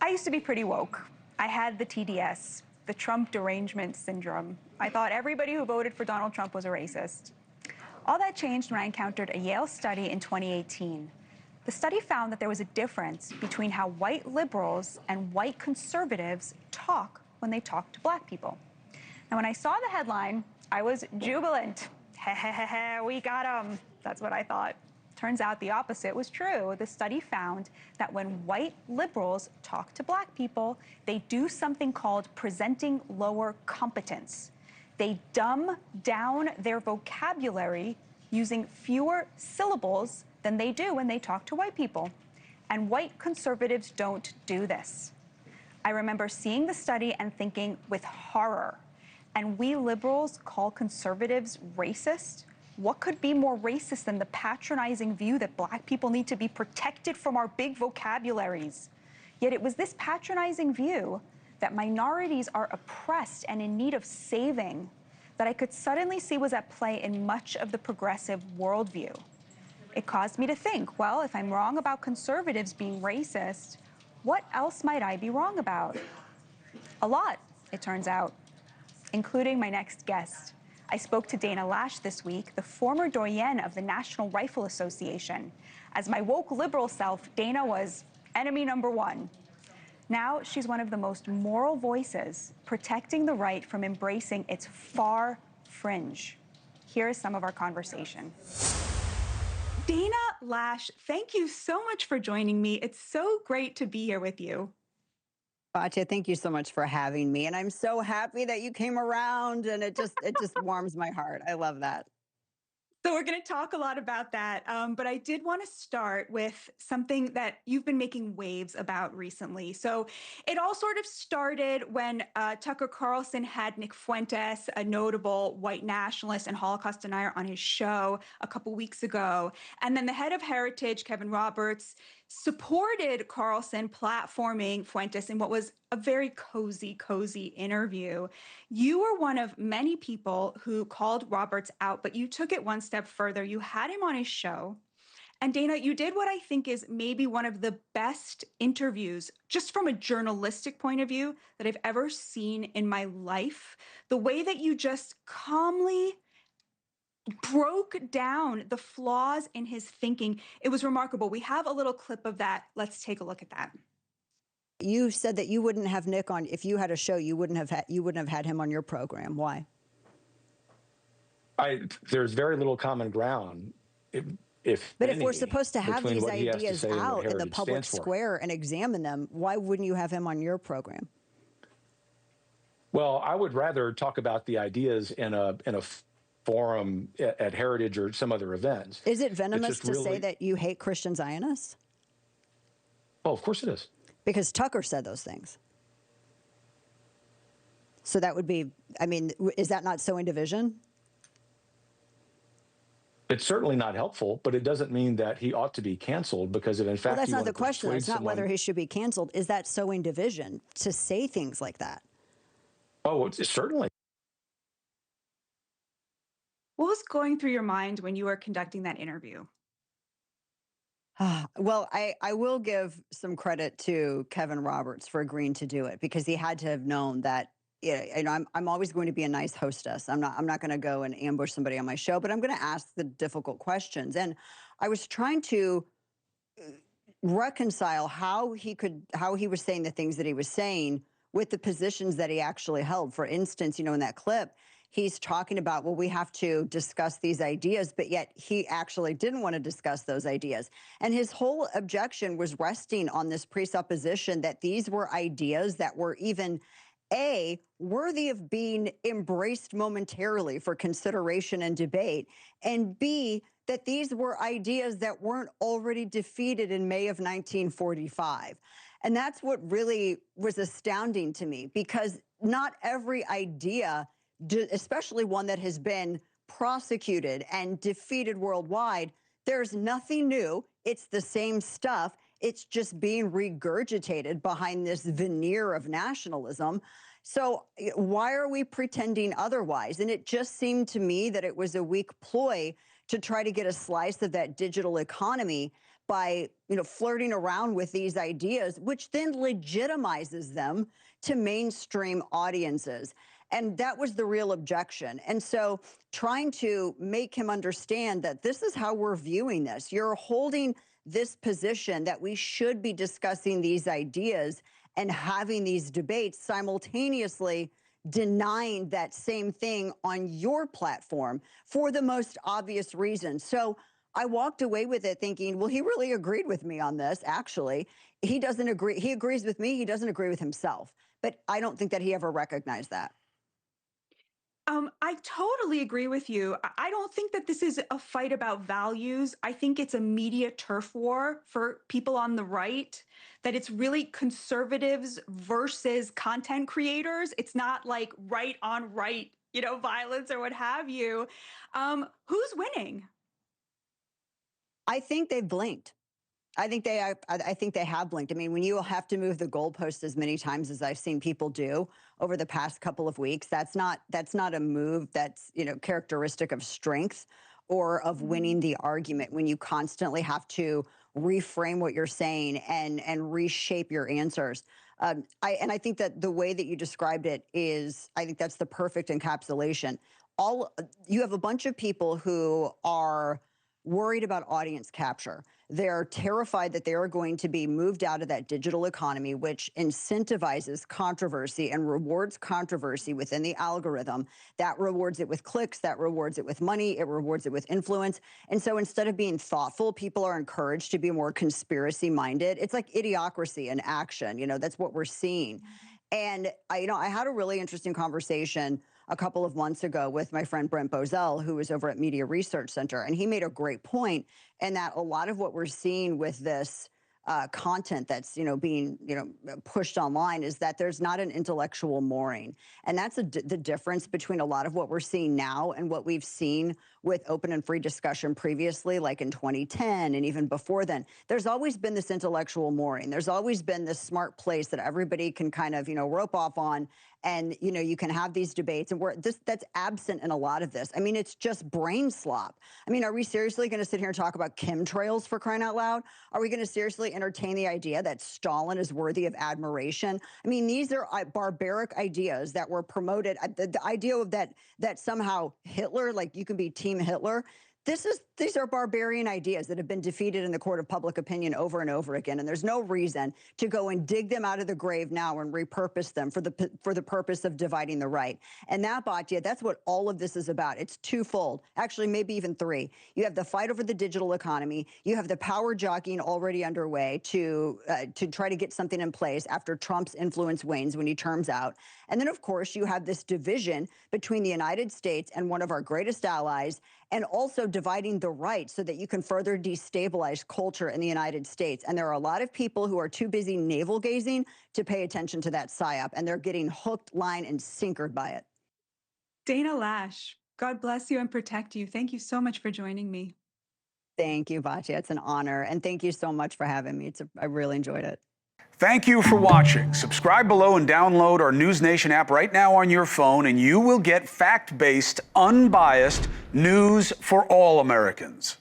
I used to be pretty woke. I had the TDS, the Trump derangement syndrome. I thought everybody who voted for Donald Trump was a racist. All that changed when I encountered a Yale study in 2018. The study found that there was a difference between how white liberals and white conservatives talk when they talk to black people. Now, when I saw the headline, I was jubilant. We got 'em. That's what I thought. Turns out the opposite was true. The study found that when white liberals talk to black people, they do something called presenting lower competence. They dumb down their vocabulary using fewer syllables than they do when they talk to white people. And white conservatives don't do this. I remember seeing the study and thinking with horror, and we liberals call conservatives racist? What could be more racist than the patronizing view that black people need to be protected from our big vocabularies? Yet it was this patronizing view that minorities are oppressed and in need of saving that I could suddenly see was at play in much of the progressive worldview. It caused me to think, well, if I'm wrong about conservatives being racist, what else might I be wrong about? A lot, it turns out, including my next guest. I spoke to Dana Loesch this week, the former doyen of the National Rifle Association. As my woke liberal self, Dana was enemy number one. Now she's one of the most moral voices protecting the right from embracing its far fringe. Here is some of our conversation. Dana Loesch, thank you so much for joining me. It's so great to be here with you. Batya, thank you so much for having me. And I'm so happy that you came around, and it just warms my heart. I love that. So we're going to talk a lot about that, but I did want to start with something that you've been making waves about recently. So it all sort of started when Tucker Carlson had Nick Fuentes, a notable white nationalist and Holocaust denier, on his show a couple weeks ago. And then the head of Heritage, Kevin Roberts, supported Carlson platforming Fuentes in what was a very cozy interview. You were one of many people who called Roberts out, but you took it one step further. You had him on his show. And Dana, you did what I think is maybe one of the best interviews, just from a journalistic point of view, that I've ever seen in my life. The way that you just calmly broke down the flaws in his thinking, it was remarkable. We have a little clip of that. Let's take a look at that. You said that you wouldn't have Nick on if you had a show. You wouldn't have had him on your program. Why? There's very little common ground, if we're supposed to have these ideas out in the public square and examine them, why wouldn't you have him on your program? Well, I would rather talk about the ideas in a forum at Heritage or some other events. Is it venomous to say that you hate Christian Zionists? Oh, of course it is. Because Tucker said those things. So that would be, I mean, is that not sowing division? It's certainly not helpful, but it doesn't mean that he ought to be canceled, because if in fact, well, that's not the question. It's not whether he should be canceled. Is that sowing division to say things like that? Oh, it's certainly. What was going through your mind when you were conducting that interview? Well, I will give some credit to Kevin Roberts for agreeing to do it, because he had to have known that, you know, I'm always going to be a nice hostess. I'm not going to go and ambush somebody on my show, but I'm going to ask the difficult questions. And I was trying to reconcile how he was saying the things that he was saying with the positions that he actually held. For instance, you know, in that clip, he's talking about, well, we have to discuss these ideas, but yet he actually didn't want to discuss those ideas. And his whole objection was resting on this presupposition that these were ideas that were even, A, worthy of being embraced momentarily for consideration and debate, and B, that these were ideas that weren't already defeated in May of 1945. And that's what really was astounding to me, because not every idea, especially one that has been prosecuted and defeated worldwide, there's nothing new. It's the same stuff. It's just being regurgitated behind this veneer of nationalism. So why are we pretending otherwise? And it just seemed to me that it was a weak ploy to try to get a slice of that digital economy by, flirting around with these ideas, which then legitimizes them to mainstream audiences. And that was the real objection. And so trying to make him understand that this is how we're viewing this. You're holding this position that we should be discussing these ideas and having these debates, simultaneously denying that same thing on your platform for the most obvious reason. So I walked away with it thinking, well, he really agreed with me on this, actually. He doesn't agree. He agrees with me. He doesn't agree with himself. But I don't think that he ever recognized that. I totally agree with you. I don't think that this is a fight about values. I think it's a media turf war for people on the right, that it's really conservatives versus content creators. It's not like right on right, violence or what have you. Who's winning? I think they've blinked. I think they have blinked. I mean, when you have to move the goalpost as many times as I've seen people do over the past couple of weeks, that's not a move that's, characteristic of strength or of winning the argument, when you constantly have to reframe what you're saying and reshape your answers. I think that the way that you described it is, I think that's the perfect encapsulation. You have a bunch of people who are worried about audience capture. They're terrified that they are going to be moved out of that digital economy, which incentivizes controversy and rewards controversy within the algorithm. That rewards it with clicks, that rewards it with money, it rewards it with influence. And so instead of being thoughtful, people are encouraged to be more conspiracy minded. It's like idiocracy in action. That's what we're seeing. And I had a really interesting conversation a couple of months ago with my friend Brent Bozell, who is over at Media Research Center. And he made a great point in that a lot of what we're seeing with this content that's, being, pushed online is that there's not an intellectual mooring. And that's the difference between a lot of what we're seeing now and what we've seen with open and free discussion previously, like in 2010 and even before then. There's always been this intellectual mooring. There's always been this smart place that everybody can kind of, rope off on. And, you can have these debates, and that's absent in a lot of this. I mean, it's just brain slop. I mean, are we seriously going to sit here and talk about chemtrails, for crying out loud? Are we going to seriously entertain the idea that Stalin is worthy of admiration? I mean, these are barbaric ideas that were promoted. The idea of that somehow Hitler, like you can be Team Hitler. These are barbarian ideas that have been defeated in the court of public opinion over and over again, and there's no reason to go and dig them out of the grave now and repurpose them for the purpose of dividing the right. And that, Batya, that's what all of this is about. It's twofold, actually, maybe even three. You have the fight over the digital economy. You have the power jockeying already underway to try to get something in place after Trump's influence wanes when he terms out. And then, of course, you have this division between the United States and one of our greatest allies, and also dividing the right so that you can further destabilize culture in the United States. And there are a lot of people who are too busy navel gazing to pay attention to that psyop, and they're getting hooked, line, and sinkered by it. Dana Loesch, God bless you and protect you. Thank you so much for joining me. Thank you, Batya. It's an honor. And thank you so much for having me. I really enjoyed it. Thank you for watching. Subscribe below and download our NewsNation app right now on your phone, and you will get fact-based, unbiased news for all Americans.